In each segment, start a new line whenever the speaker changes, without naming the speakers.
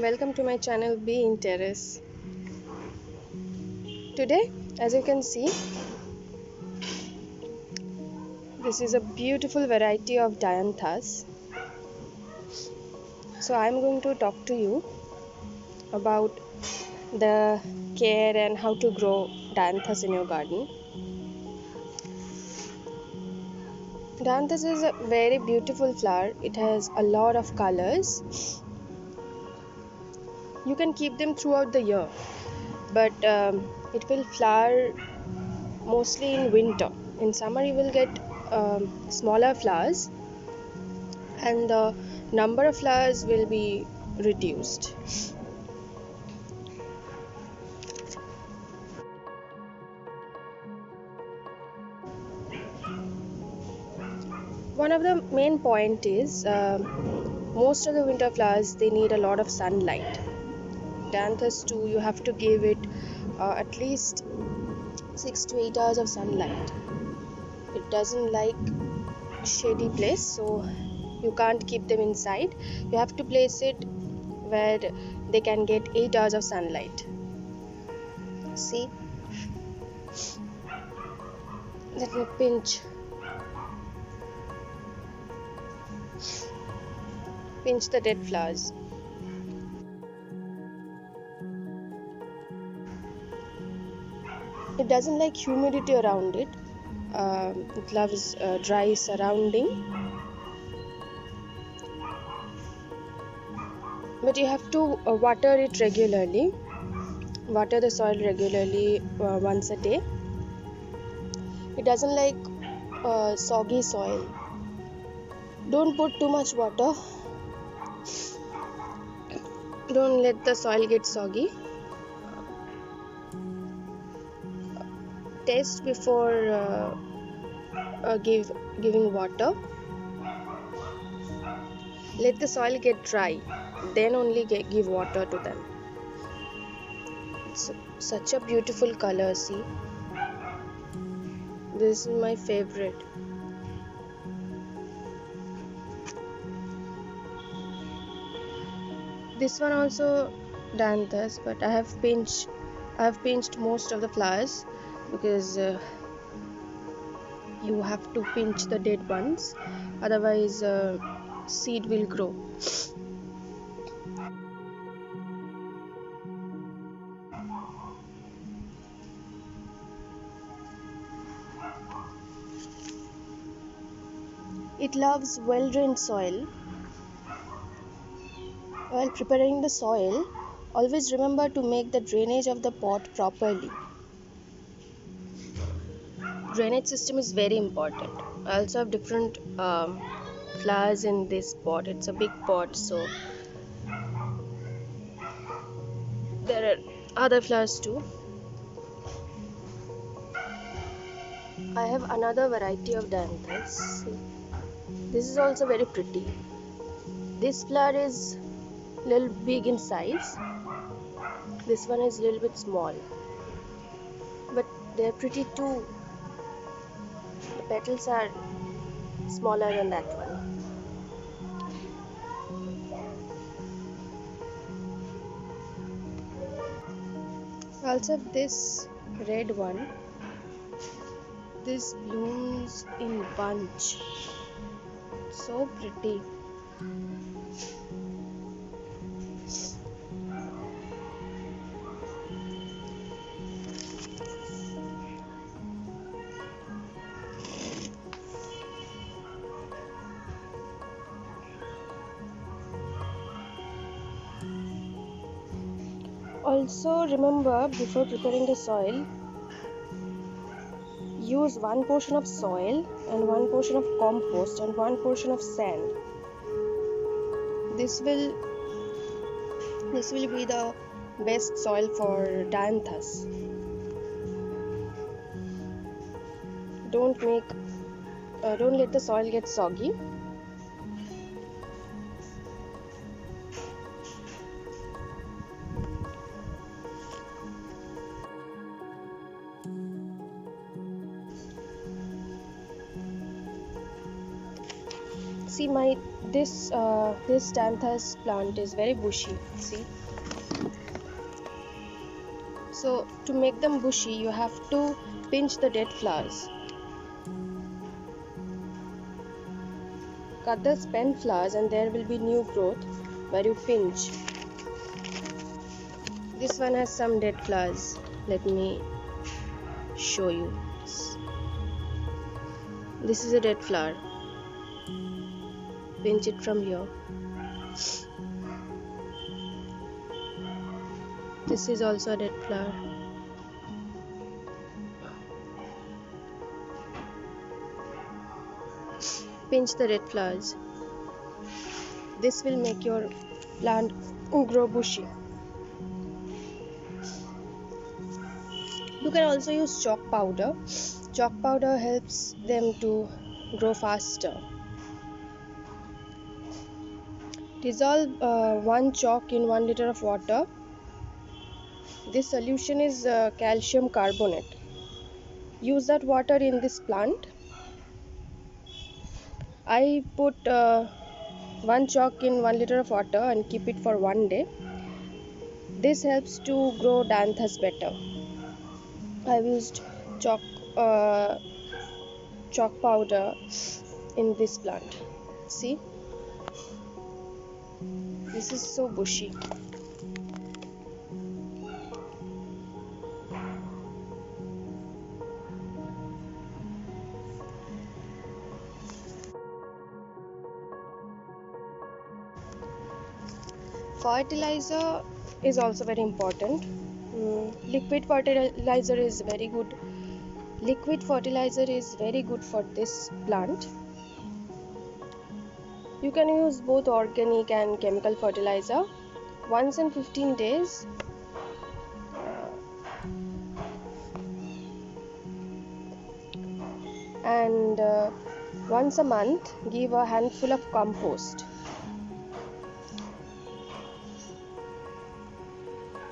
welcome to my channel Be in Terrace. Today, as you can see, this is a beautiful variety of Dianthus. So I am going to talk to you about the care and how to grow Dianthus in your garden. Dianthus is a very beautiful flower. It has a lot of colors. You can keep them throughout the year, but it will flower mostly in winter. In summer you will get smaller flowers and the number of flowers will be reduced. One of the main point is most of the winter flowers, they need a lot of sunlight. Dianthus too, you have to give it at least 6 to 8 hours of sunlight. It doesn't like shady place, so you can't keep them inside. You have to place it where they can get 8 hours of sunlight. See, let me pinch the dead flowers. It doesn't like humidity around it. It loves dry surrounding. But you have to water it regularly. Water the soil regularly once a day. It doesn't like soggy soil. Don't put too much water. Don't let the soil get soggy. Test before giving water. Let the soil get dry, then only give water to them. It's such a beautiful color, see. This is my favorite. This one also Dianthus, but I have pinched most of the flowers because you have to pinch the dead ones, otherwise seed will grow. It loves well-drained soil. While preparing the soil, always remember to make the drainage of the pot properly. Drainage system is very important. I also have different flowers in this pot. It's a big pot, so there are other flowers too. I have another variety of Dianthus. This is also very pretty. This flower is little big in size. This one is a little bit small, but they're pretty too. The petals are smaller than that one. I also have this red one. This blooms in bunch. So pretty. Also remember, before preparing the soil, use one portion of soil and one portion of compost and one portion of sand. This will be the best soil for Dianthus. Don't let the soil get soggy. See, this Dianthus plant is very bushy. See, So to make them bushy, you have to pinch the dead flowers. Cut the spent flowers and there will be new growth where you pinch. This one has some dead flowers. Let me show you. This is a dead flower. Pinch it from here. This is also a dead flower. Pinch the dead flowers. This will make your plant grow bushy. You can also use chalk powder. Chalk powder helps them to grow faster. Dissolve 1 chalk in 1 liter of water. This solution is calcium carbonate. Use that water in this plant. I put 1 chalk in 1 liter of water and keep it for 1 day. This helps to grow Dianthus better. I've used chalk powder in this plant. See, this is so bushy. Fertilizer is also very important. Liquid fertilizer is very good. Liquid fertilizer is very good for this plant. You can use both organic and chemical fertilizer. Once in 15 days, and once a month, give a handful of compost.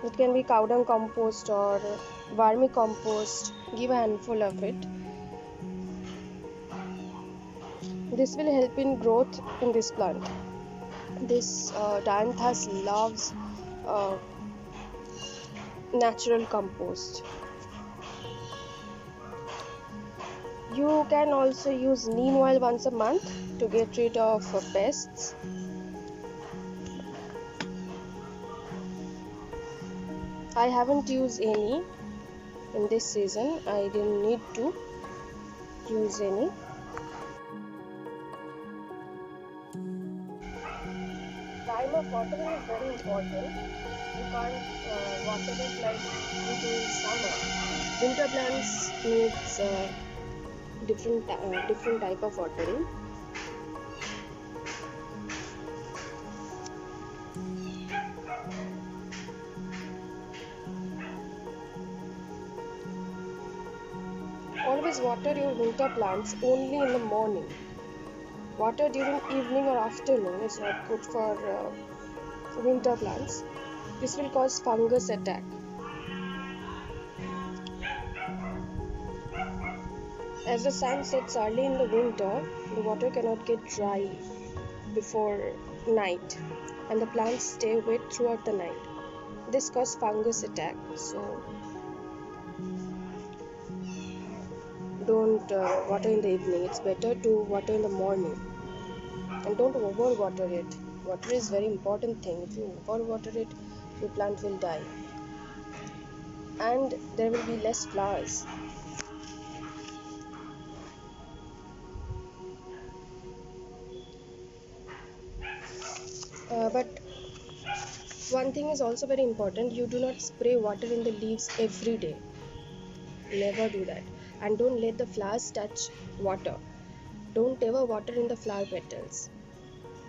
It can be cow dung compost or vermicompost. Give a handful of it. This will help in growth in this plant. This Dianthus loves natural compost. You can also use neem oil once a month to get rid of pests. I haven't used any in this season. I didn't need to use any. Time of watering is very important. You can't water it like you do in summer. Winter plants needs different type of watering. Always water your winter plants only in the morning. Water during evening or afternoon is not good for winter plants. This will cause fungus attack. As the sun sets early in the winter, the water cannot get dry before night and the plants stay wet throughout the night. This causes fungus attack. So don't water in the evening. It's better to water in the morning. And don't over water it. Water is very important thing. If you over water it, your plant will die. And there will be less flowers. But one thing is also very important. You do not spray water in the leaves every day. Never do that. And don't let the flowers touch water. Don't ever water in the flower petals.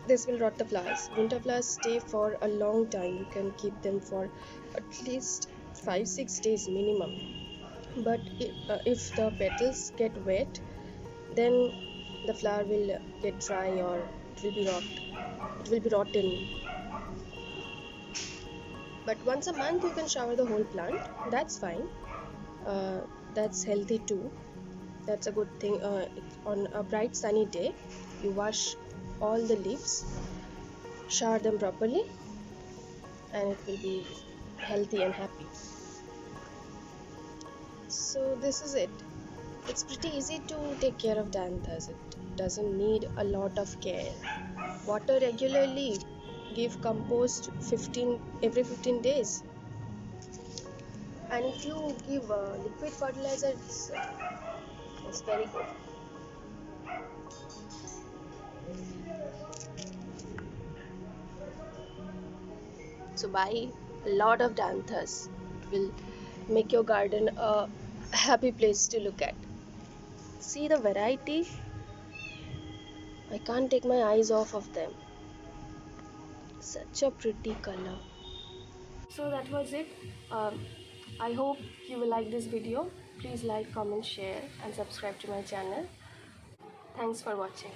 This will rot the flowers. Winter flowers stay for a long time. You can keep them for at least 5-6 days minimum. But if the petals get wet, then the flower will get dry or it will be rot. It will be rotten. But once a month you can shower the whole plant. That's fine. That's healthy too. That's a good thing. On a bright sunny day, you wash all the leaves, shower them properly, and it will be healthy and happy. So this is it. It's pretty easy to take care of Dianthus. It doesn't need a lot of care. Water regularly, give compost 15 every 15 days. And if you give liquid fertilizer, it's very good. So buy a lot of Dianthus. It will make your garden a happy place to look at. See the variety? I can't take my eyes off of them. Such a pretty color. So that was it. I hope you will like this video. Please like, comment, share and subscribe to my channel. Thanks for watching.